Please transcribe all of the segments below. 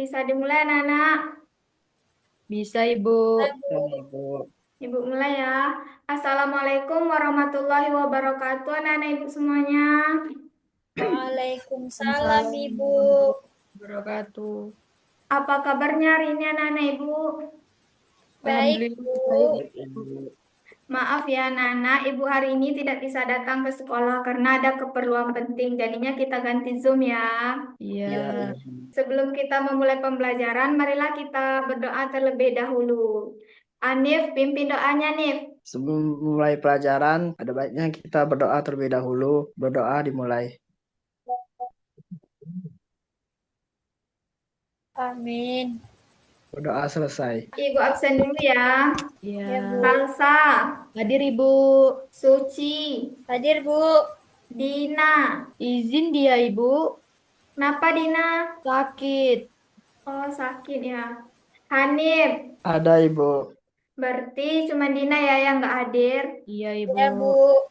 Bisa dimulai anak-anak. Bisa, Ibu. Dan Ibu, Ibu mulai ya. Assalamualaikum warahmatullahi wabarakatuh anak-anak ibu semuanya. Waalaikumsalam Waalaikumsalam Ibu. warahmatullahi wabarakatuh. Apa kabarnya hari ini anak-anak ibu? Baik Alhamdulillah baik. Bu. baik Ibu. Maaf ya anak-anak, ibu hari ini tidak bisa datang ke sekolah karena ada keperluan penting. Jadinya kita ganti Zoom ya. Iya. Ya, Sebelum kita memulai pembelajaran, marilah kita berdoa terlebih dahulu. Anif, pimpin doanya Nif. sebelum mulai pelajaran, ada baiknya kita berdoa terlebih dahulu. Berdoa dimulai. Amin. Berdoa selesai. Ibu absen dulu ya. Iya. Ya, Bu. Salsa, Hadir, Ibu. Suci, Hadir, Bu. Dina. Izin dia, Ibu. Kenapa Dina? Sakit. Oh, sakit ya. Hanif, Ada Ibu. berarti cuma Dina ya yang nggak hadir. Iya, Ibu. Ya, Bu.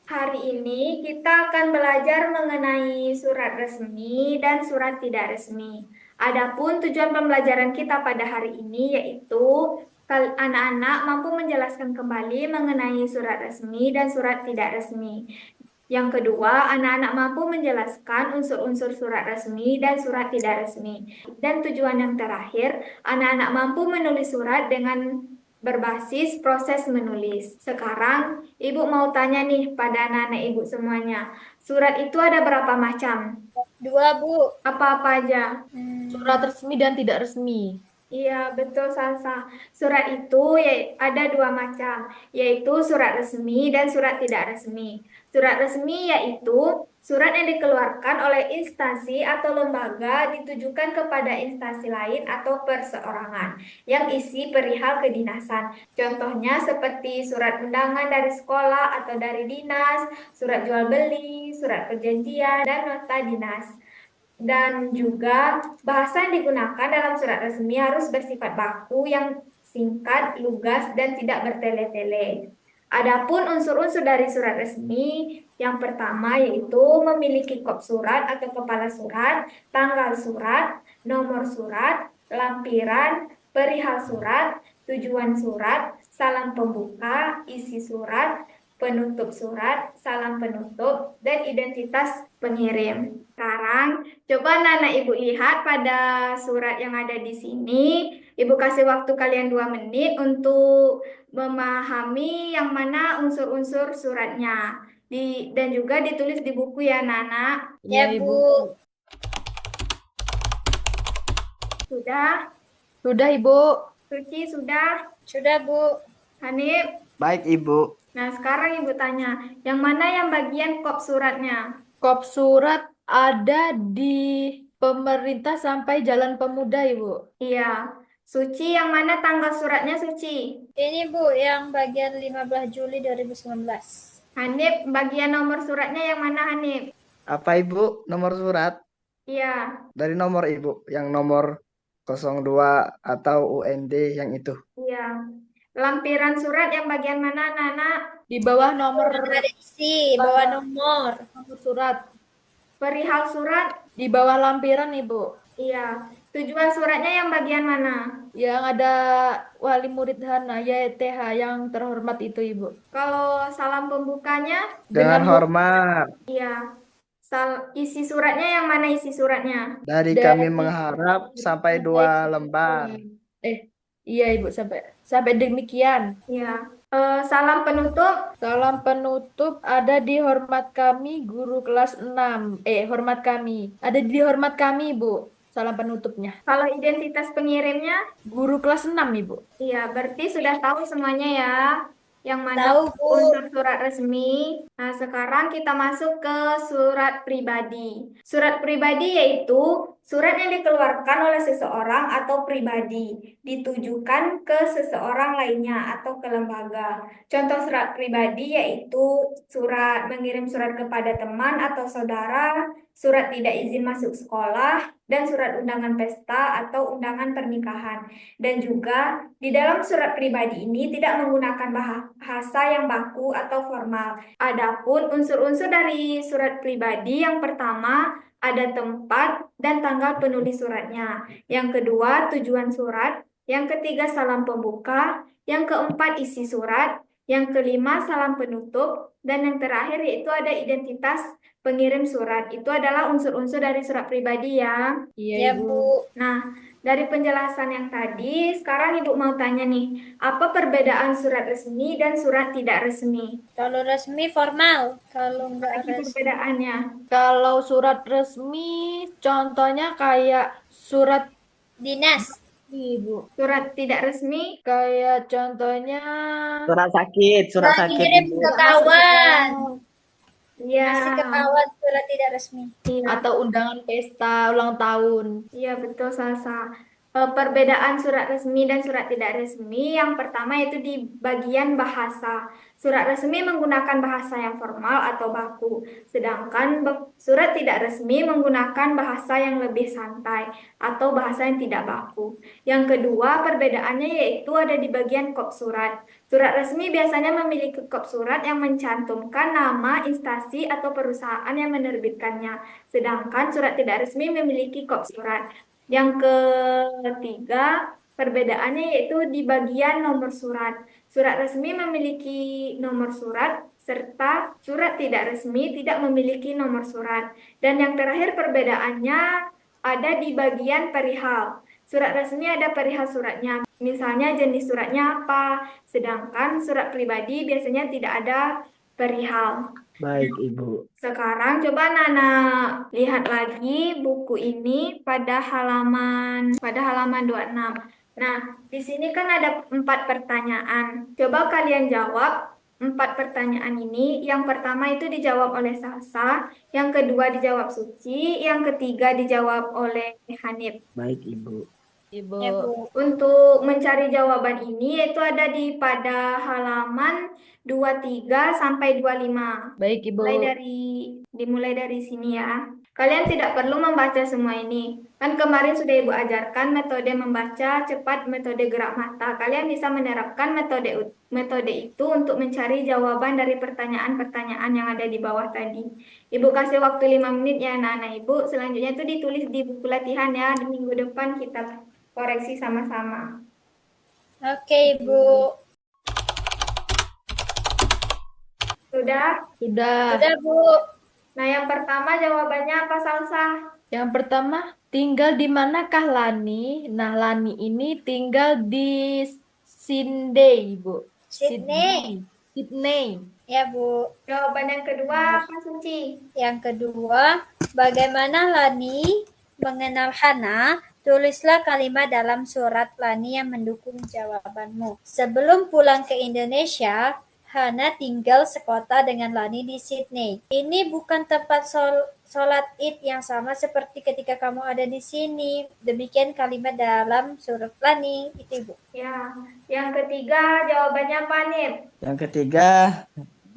Hari ini kita akan belajar mengenai surat resmi dan surat tidak resmi. Adapun tujuan pembelajaran kita pada hari ini yaitu anak-anak mampu menjelaskan kembali mengenai surat resmi dan surat tidak resmi. Yang kedua, anak-anak mampu menjelaskan unsur-unsur surat resmi dan surat tidak resmi. Dan tujuan yang terakhir, anak-anak mampu menulis surat dengan berbasis proses menulis. Sekarang, Ibu mau tanya nih pada anak-anak Ibu semuanya. Surat itu ada berapa macam? 2, Bu. Apa-apa aja? Surat resmi dan tidak resmi. Iya, betul Salsa. Surat itu ada dua macam, yaitu surat resmi dan surat tidak resmi. Surat resmi yaitu surat yang dikeluarkan oleh instansi atau lembaga ditujukan kepada instansi lain atau perseorangan yang isi perihal kedinasan. Contohnya seperti surat undangan dari sekolah atau dari dinas, surat jual beli, surat perjanjian, dan nota dinas. Dan juga bahasa yang digunakan dalam surat resmi harus bersifat baku yang singkat, lugas, dan tidak bertele-tele. Adapun unsur-unsur dari surat resmi, yang pertama yaitu memiliki kop surat atau kepala surat, tanggal surat, nomor surat, lampiran, perihal surat, tujuan surat, salam pembuka, isi surat, penutup surat, salam penutup, dan identitas pengirim. Sekarang, coba Nana Ibu lihat pada surat yang ada di sini. Ibu kasih waktu kalian 2 menit untuk memahami yang mana unsur-unsur suratnya. Dan juga ditulis di buku ya, Nana. Iya, Ya, Ibu. Bu. Sudah? Sudah, Ibu. Suci, sudah? Sudah, Bu. Hanif? Baik Ibu. Nah, sekarang Ibu tanya, yang mana yang bagian kop suratnya? Kop surat ada di pemerintah sampai Jalan Pemuda, Ibu. Iya. Suci, yang mana tanggal suratnya, Suci? Ini, Bu, yang bagian 15 Juli 2019. Hanif, bagian nomor suratnya yang mana, Hanif? Apa Ibu nomor surat? Iya, Dari nomor Ibu. Yang nomor 02 atau UND yang itu. iya. Lampiran surat yang bagian mana, Nana? Di bawah nomor Ada isi, bawa nomor. nomor surat. Perihal surat? Di bawah lampiran, Ibu. Iya. Tujuan suratnya yang bagian mana? Yang ada wali murid Hana, YTH yang terhormat itu, Ibu. Kalau salam pembukanya? Dengan hormat. Iya. Isi suratnya yang mana isi suratnya? Dari Dari kami mengharap sampai 2 lembar. Eh, iya Ibu, sampai sampai demikian. Iya. Salam penutup? Salam penutup ada di hormat kami guru kelas 6. Hormat kami. Ada di hormat kami, Ibu. Salam penutupnya. Kalau identitas pengirimnya? Guru kelas 6, Ibu. Iya, berarti sudah tahu semuanya ya, yang mana Tahu, Bu. unsur surat resmi. Nah, sekarang kita masuk ke surat pribadi. Surat pribadi yaitu surat yang dikeluarkan oleh seseorang atau pribadi, ditujukan ke seseorang lainnya atau ke lembaga. Contoh surat pribadi yaitu mengirim surat kepada teman atau saudara, surat tidak izin masuk sekolah, dan surat undangan pesta atau undangan pernikahan. Dan juga di dalam surat pribadi ini tidak menggunakan bahasa yang baku atau formal. Adapun unsur-unsur dari surat pribadi yang pertama ada tempat dan tanggal penulis suratnya. Yang kedua, tujuan surat. Yang ketiga, salam pembuka. Yang keempat, isi surat. Yang kelima, salam penutup. Dan yang terakhir yaitu ada identitas pengirim surat. Itu adalah unsur-unsur dari surat pribadi ya. Iya, Ya, Ibu. Bu. Nah, dari penjelasan yang tadi, sekarang Ibu mau tanya nih, apa perbedaan surat resmi dan surat tidak resmi? Kalau resmi formal, kalau nggak Lagi resmi perbedaannya. Kalau surat resmi, contohnya kayak surat dinas. Ibu. Surat tidak resmi, Kayak contohnya Surat sakit Kirim Ibu. ke kawan. ya, Masih ke kawan surat tidak resmi. iya, atau undangan pesta ulang tahun. iya betul Salsa. Perbedaan surat resmi dan surat tidak resmi, yang pertama yaitu di bagian bahasa. Surat resmi menggunakan bahasa yang formal atau baku, sedangkan surat tidak resmi menggunakan bahasa yang lebih santai atau bahasa yang tidak baku. Yang kedua, perbedaannya yaitu ada di bagian kop surat. Surat resmi biasanya memiliki kop surat yang mencantumkan nama instansi atau perusahaan yang menerbitkannya, sedangkan surat tidak resmi memiliki kop surat. Yang ketiga, perbedaannya yaitu di bagian nomor surat. Surat resmi memiliki nomor surat, serta surat tidak resmi tidak memiliki nomor surat. Dan yang terakhir perbedaannya ada di bagian perihal. Surat resmi ada perihal suratnya, misalnya jenis suratnya apa, sedangkan surat pribadi biasanya tidak ada perihal. Baik, Ibu. Sekarang coba Nana lihat lagi buku ini pada halaman 26. Nah, di sini kan ada 4 pertanyaan. Coba kalian jawab 4 pertanyaan ini. Yang pertama itu dijawab oleh Salsa, yang kedua dijawab Suci, yang ketiga dijawab oleh Hanif. Baik, Ibu. Ibu. Ya, Bu. Untuk mencari jawaban ini yaitu ada pada halaman 23 sampai 25. Baik, Ibu. Dimulai dari sini ya. Kalian tidak perlu membaca semua ini. Kan kemarin sudah Ibu ajarkan metode membaca cepat, metode gerak mata. Kalian bisa menerapkan metode itu untuk mencari jawaban dari pertanyaan-pertanyaan yang ada di bawah tadi. Ibu kasih waktu 5 menit ya anak-anak Ibu. Selanjutnya itu ditulis di buku latihan ya. Di minggu depan kita koreksi sama-sama. Oke, Ibu. Sudah? Sudah. Sudah, Bu. Nah, yang pertama jawabannya apa, Salsa? Yang pertama, tinggal di manakah Lani? Nah, Lani ini tinggal di Sydney, Ibu. Sydney. Sydney. Ya, Bu. Jawaban yang kedua apa, Suci? Yang kedua, bagaimana Lani mengenal Hana? Tulislah kalimat dalam surat Lani yang mendukung jawabanmu. Sebelum pulang ke Indonesia, Hana tinggal sekota dengan Lani di Sydney. Ini bukan tempat sholat Id yang sama seperti ketika kamu ada di sini. Demikian kalimat dalam surat Lani. Itu, Ibu. Ya, yang ketiga jawabannya apa, Nip? Yang ketiga,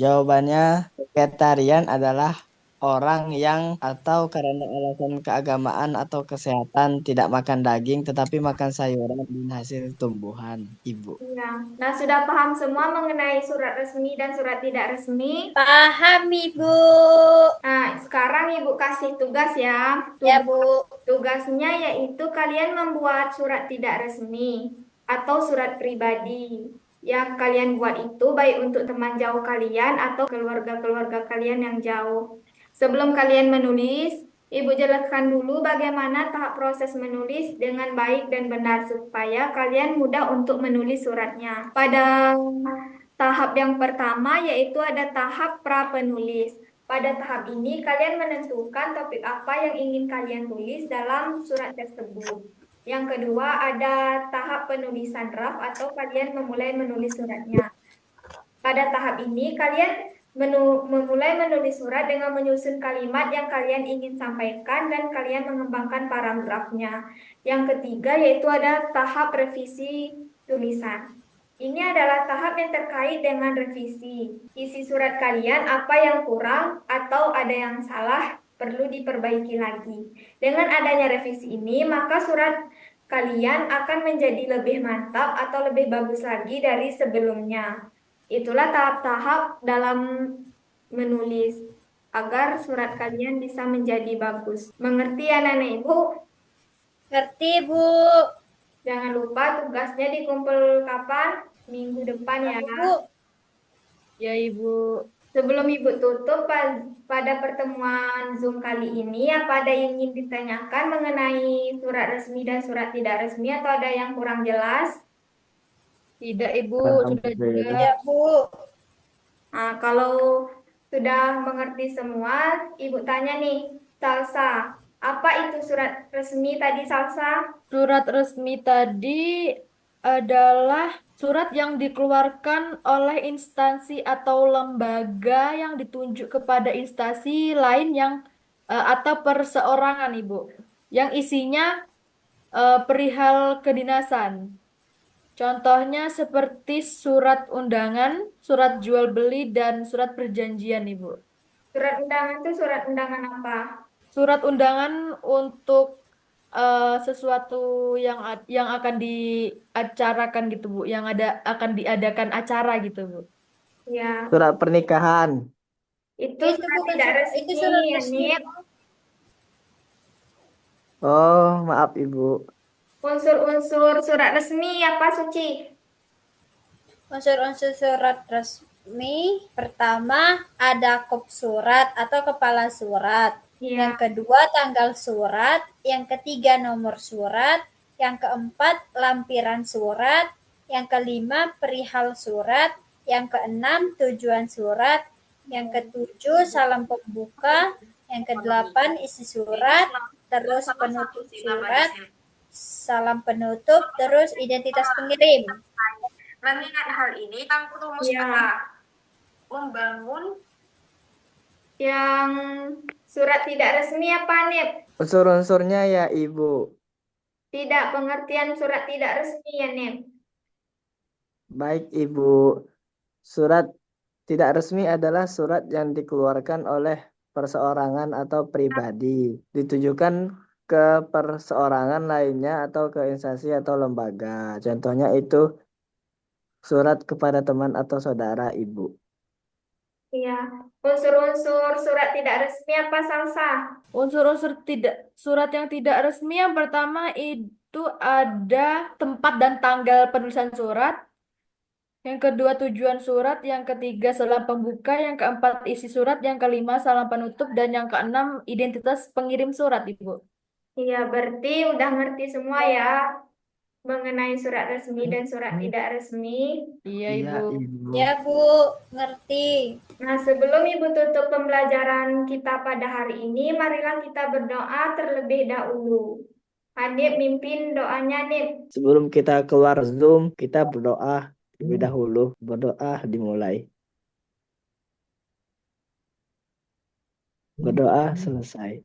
jawabannya vegetarian adalah orang yang atau karena alasan keagamaan atau kesehatan tidak makan daging tetapi makan sayuran dan hasil tumbuhan, Ibu. Ya. Nah, sudah paham semua mengenai surat resmi dan surat tidak resmi? Paham, Ibu. Nah, sekarang Ibu kasih tugas ya. Ya, Bu. Tugasnya yaitu kalian membuat surat tidak resmi atau surat pribadi. Yang kalian buat itu baik untuk teman jauh kalian atau keluarga-keluarga kalian yang jauh. Sebelum kalian menulis, Ibu jelaskan dulu bagaimana tahap proses menulis dengan baik dan benar supaya kalian mudah untuk menulis suratnya. Pada tahap yang pertama yaitu ada tahap pra-penulis. Pada tahap ini kalian menentukan topik apa yang ingin kalian tulis dalam surat tersebut. Yang kedua ada tahap penulisan draft atau kalian memulai menulis suratnya. Pada tahap ini kalian memulai menulis surat dengan menyusun kalimat yang kalian ingin sampaikan dan kalian mengembangkan paragrafnya. Yang ketiga yaitu ada tahap revisi tulisan. Ini adalah tahap yang terkait dengan revisi. Isi surat kalian apa yang kurang atau ada yang salah perlu diperbaiki lagi. Dengan adanya revisi ini, maka surat kalian akan menjadi lebih mantap atau lebih bagus lagi dari sebelumnya. Itulah tahap-tahap dalam menulis. agar surat kalian bisa menjadi bagus. Mengerti ya Nenek Ibu? Ngerti, Bu. Jangan lupa tugasnya dikumpul kapan? Minggu depan ya. Bu. Ya, Ibu. Sebelum Ibu tutup pada pertemuan Zoom kali ini, apa ada yang ingin ditanyakan mengenai surat resmi dan surat tidak resmi atau ada yang kurang jelas? Tidak, Ibu. Sudah Alhamdulillah. jelas. Ya, Bu. Nah, kalau sudah mengerti semua, Ibu tanya nih, Salsa, apa itu surat resmi tadi Salsa? Surat resmi tadi adalah surat yang dikeluarkan oleh instansi atau lembaga yang ditunjuk kepada instansi lain yang atau perseorangan, Ibu, yang isinya perihal kedinasan. Contohnya seperti surat undangan, surat jual beli, dan surat perjanjian, Ibu. Surat undangan itu surat undangan apa? Surat undangan untuk sesuatu yang akan diacarakan gitu, Bu, yang akan diadakan acara gitu, Bu. Ya, Surat pernikahan. itu Itu surat bukan tidak surat, resmi, itu surat ya, resmi. Nip. Oh, maaf Ibu. Unsur-unsur surat resmi apa, Suci? Unsur-unsur surat resmi, pertama ada kop surat atau kepala surat. Iya. Yang kedua tanggal surat, yang ketiga nomor surat, yang keempat lampiran surat, yang kelima perihal surat, yang keenam tujuan surat, yang ketujuh salam pembuka, yang kedelapan isi surat, terus penutup surat, salam penutup, terus identitas pengirim. Mengingat hal ini, kami rumus Iya. membangun Yang surat tidak resmi apa, Nip? Unsur-unsurnya ya Ibu. Tidak, pengertian surat tidak resmi ya, Nip. Baik Ibu. Surat tidak resmi adalah surat yang dikeluarkan oleh perseorangan atau pribadi, ditujukan ke perseorangan lainnya atau ke instansi atau lembaga. Contohnya itu surat kepada teman atau saudara Ibu. Iya. Unsur-unsur surat tidak resmi apa, Salsa? Unsur-unsur surat yang tidak resmi yang pertama itu ada tempat dan tanggal penulisan surat. Yang kedua tujuan surat, yang ketiga salam pembuka, yang keempat isi surat, yang kelima salam penutup, dan yang keenam identitas pengirim surat, Ibu. Iya, berarti udah ngerti semua ya mengenai surat resmi dan surat tidak resmi. Iya, Iya Ibu. Ibu. Ya, Bu, ngerti. Nah, sebelum Ibu tutup pembelajaran kita pada hari ini, marilah kita berdoa terlebih dahulu. Adib mimpin doanya, Nip. Sebelum kita keluar Zoom, kita berdoa terlebih dahulu. Berdoa dimulai. Berdoa selesai.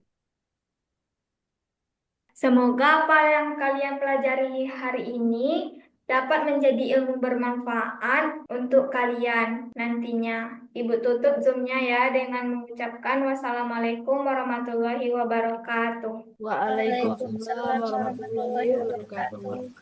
Semoga apa yang kalian pelajari hari ini dapat menjadi ilmu bermanfaat untuk kalian nantinya. Ibu tutup Zoom-nya ya dengan mengucapkan wassalamualaikum warahmatullahi wabarakatuh. Waalaikumsalam warahmatullahi wabarakatuh.